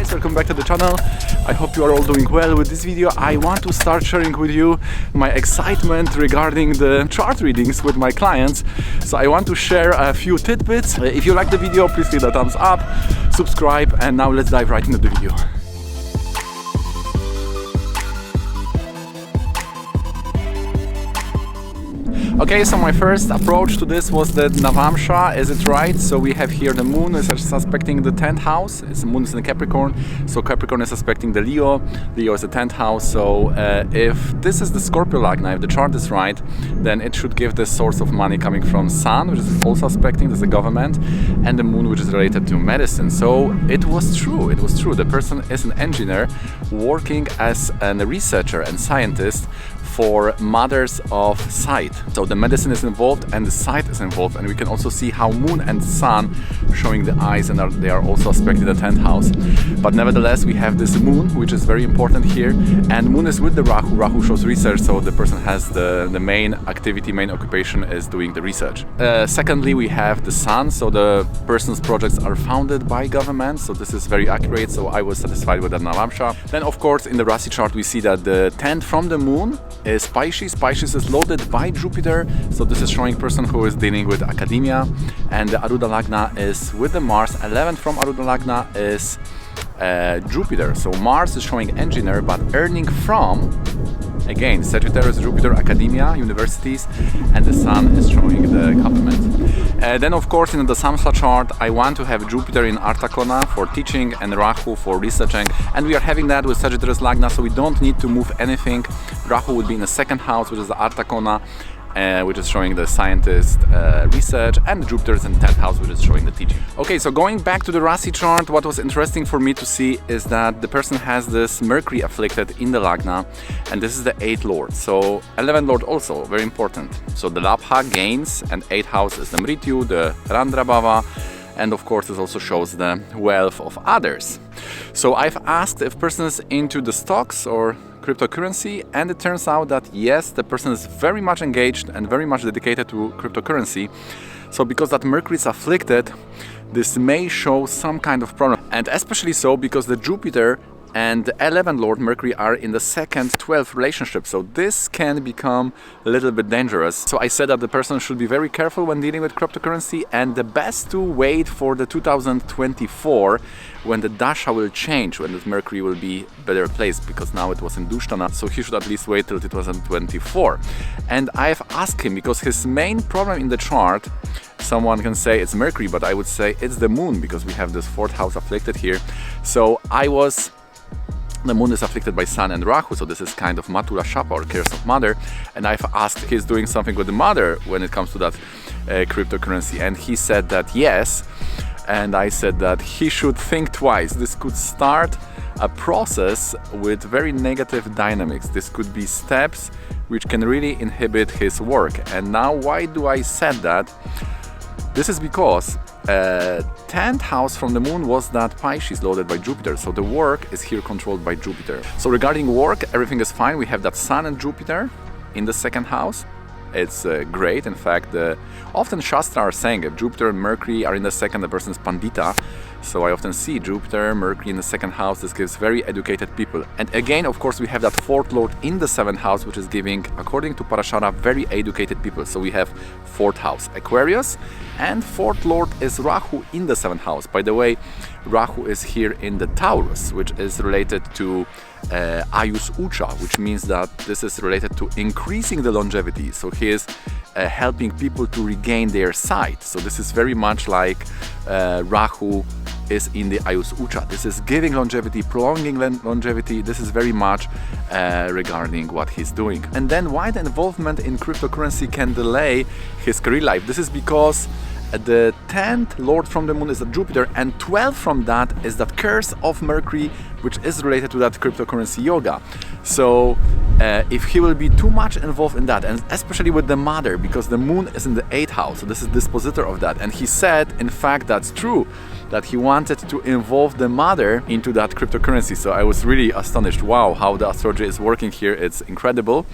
guys, welcome back to the channel. I hope you are all doing well. With this video I want to start sharing with you my excitement regarding the chart readings with my clients. So I want to share a few tidbits. If you like the video, please hit the thumbs up, subscribe, and now let's dive right into the video. Okay, so my first approach to this was the Navamsha, is it right? So we have here the moon is suspecting the 10th house. The moon is in the Capricorn, so Capricorn is suspecting the Leo. Leo is the 10th house, so if this is the Scorpio Lagna, if the chart is right, then it should give this source of money coming from Sun, which is also suspecting, this is the government, and the moon, which is related to medicine. So it was true, the person is an engineer working as a researcher and scientist for mothers of sight. So the medicine is involved and the sight is involved, and we can also see how moon and sun showing the eyes, and they are also aspecting the 10th house. But nevertheless, we have this moon, which is very important here, and moon is with the Rahu. Rahu shows research, so the person has the main activity, main occupation is doing the research. Secondly, we have the sun, so the person's projects are funded by government, so this is very accurate, so I was satisfied with that Navamsha. Then of course in the Rasi chart we see that the 10th from the moon is Pisces. Pisces is loaded by Jupiter, so this is showing person who is dealing with academia, and the Aruda Lagna is with the Mars. 11th from Aruda Lagna is Jupiter, so Mars is showing engineer, but earning from, again, Sagittarius, Jupiter, academia, universities, and the Sun is showing the government. Then of course in the Samsa chart I want to have Jupiter in Artakona for teaching and Rahu for researching, and we are having that with Sagittarius Lagna, so we don't need to move anything. Rahu would be in the 2nd house, which is the Artakona, which is showing the scientist research, and Jupiter is in the 10th house, which is showing the teaching. Okay, so going back to the Rasi chart, what was interesting for me to see is that the person has this Mercury afflicted in the Lagna, and this is the 8th lord. So 11th lord also very important. So the Labha gains, and 8th house is the Mrityu, the Randrabhava, and of course this also shows the wealth of others. So I've asked if person is into the stocks or cryptocurrency, and it turns out that yes, the person is very much engaged and very much dedicated to cryptocurrency. So because that Mercury is afflicted, this may show some kind of problem, and especially so because the Jupiter and the 11th Lord Mercury are in the 2nd 12th relationship, so this can become a little bit dangerous. So I said that the person should be very careful when dealing with cryptocurrency, and the best to wait for the 2024 when the Dasha will change, when the Mercury will be better placed, because now it was in Dushtana, so he should at least wait till 2024. And I've asked him, because his main problem in the chart, someone can say it's Mercury, but I would say it's the moon, because we have this 4th house afflicted here. So the moon is afflicted by Sun and Rahu, so this is kind of Matura Shapa, or curse of mother, and I've asked if he's doing something with the mother when it comes to that cryptocurrency, and he said that yes, and I said that he should think twice. This could start a process with very negative dynamics. This could be steps which can really inhibit his work. And now why do I said that? This is because 10th house from the moon was that Pisces loaded by Jupiter, so the work is here controlled by Jupiter. So regarding work, everything is fine. We have that Sun and Jupiter in the 2nd house. It's great. In fact, often Shastra are saying if Jupiter and Mercury are in the 2nd, the person is Pandita. So I often see Jupiter, Mercury in the 2nd house. This gives very educated people. And again, of course, we have that 4th lord in the 7th house, which is giving, according to Parashara, very educated people. So we have 4th house Aquarius, and 4th lord is Rahu in the 7th house. By the way, Rahu is here in the Taurus, which is related to Ayus Ucha, which means that this is related to increasing the longevity. So he is helping people to regain their sight. So this is very much like Rahu is in the Ayus Ucha. This is giving longevity, prolonging longevity. This is very much regarding what he's doing. And then why the involvement in cryptocurrency can delay his career life? This is because the 10th lord from the moon is a Jupiter, and 12 from that is that curse of Mercury, which is related to that cryptocurrency yoga. So if he will be too much involved in that, and especially with the mother, because the moon is in the 8th house, so this is dispositor of that, and he said, in fact, that's true, that he wanted to involve the mother into that cryptocurrency. So I was really astonished. Wow, how the astrology is working here, it's incredible.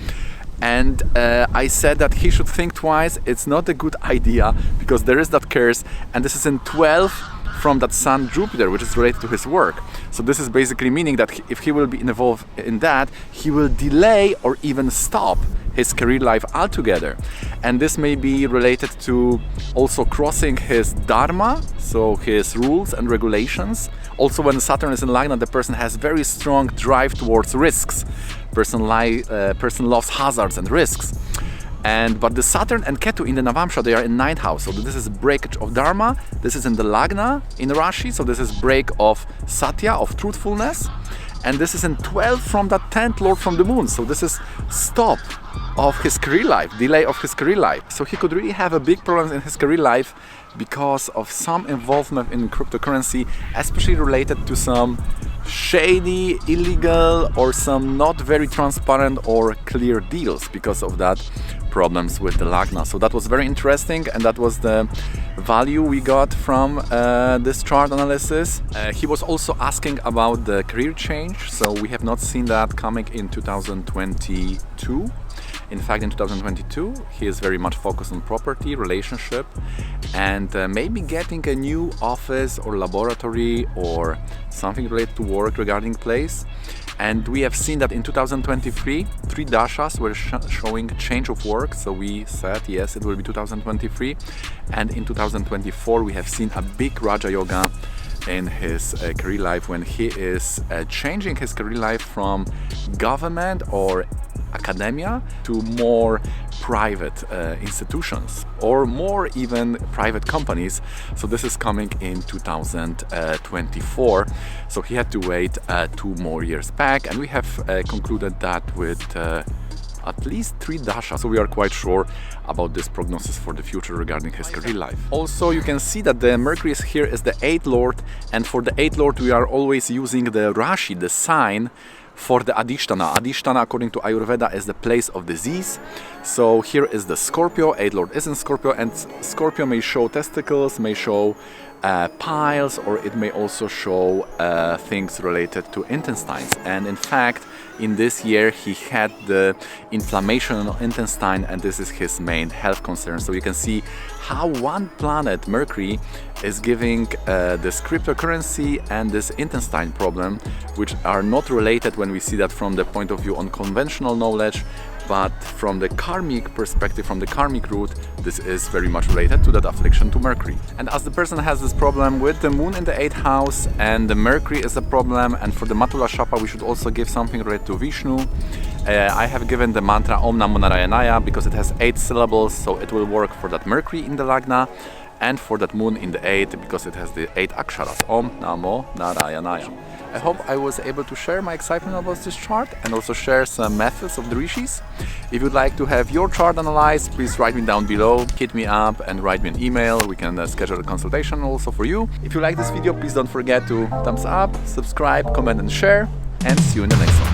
And I said that he should think twice. It's not a good idea because there is that curse, and this is in 12 from that Sun Jupiter, which is related to his work. So this is basically meaning that if he will be involved in that, he will delay or even stop his career life altogether. And this may be related to also crossing his dharma, so his rules and regulations. Also, when Saturn is in Lagna, the person has very strong drive towards risks. Person loves hazards and risks. But the Saturn and Ketu in the Navamsha, they are in 9th house. So this is breakage of Dharma. This is in the Lagna in Rashi. So this is break of Satya, of truthfulness. And this is in 12th from the 10th Lord from the Moon. So this is stop of his career life, delay of his career life. So he could really have a big problem in his career life because of some involvement in cryptocurrency, especially related to some shady, illegal, or some not very transparent or clear deals because of that problems with the Lagna. So that was very interesting, and that was the value we got from this chart analysis. He was also asking about the career change, so we have not seen that coming in 2022. In fact, in 2022, he is very much focused on property, relationship, and maybe getting a new office or laboratory or something related to work regarding place. And we have seen that in 2023, 3 dashas were showing change of work. So we said, yes, it will be 2023. And in 2024, we have seen a big Raja Yoga in his career life when he is changing his career life from government or academia to more private institutions or more even private companies. So this is coming in 2024. So he had to wait 2 more years back, and we have concluded that with at least 3 dashas. So we are quite sure about this prognosis for the future regarding his career life. Also, you can see that the Mercury is here is the 8th Lord, and for the 8th Lord we are always using the Rashi, the sign, for the Adhisthana. Adhisthana, according to Ayurveda, is the place of disease. So here is the Scorpio, 8th Lord is in Scorpio, and Scorpio may show testicles, may show piles, or it may also show things related to intestines. And in fact, in this year he had the inflammation in the intestine, and this is his main health concern. So you can see how one planet, Mercury, is giving this cryptocurrency and this intestine problem, which are not related when we see that from the point of view on conventional knowledge, but from the karmic perspective, from the karmic root, this is very much related to that affliction to Mercury. And as the person has this problem with the moon in the 8th house and the Mercury is a problem, and for the Matula Shapa we should also give something related to Vishnu. I have given the mantra Om Namo Narayanaya because it has 8 syllables, so it will work for that Mercury in the Lagna and for that moon in the 8th because it has the 8 aksharas. Om Namo Narayanaya. I hope I was able to share my excitement about this chart and also share some methods of the rishis. If you'd like to have your chart analyzed, please write me down below, hit me up and write me an email. We can schedule a consultation also for you. If you like this video, please don't forget to thumbs up, subscribe, comment and share, and see you in the next one.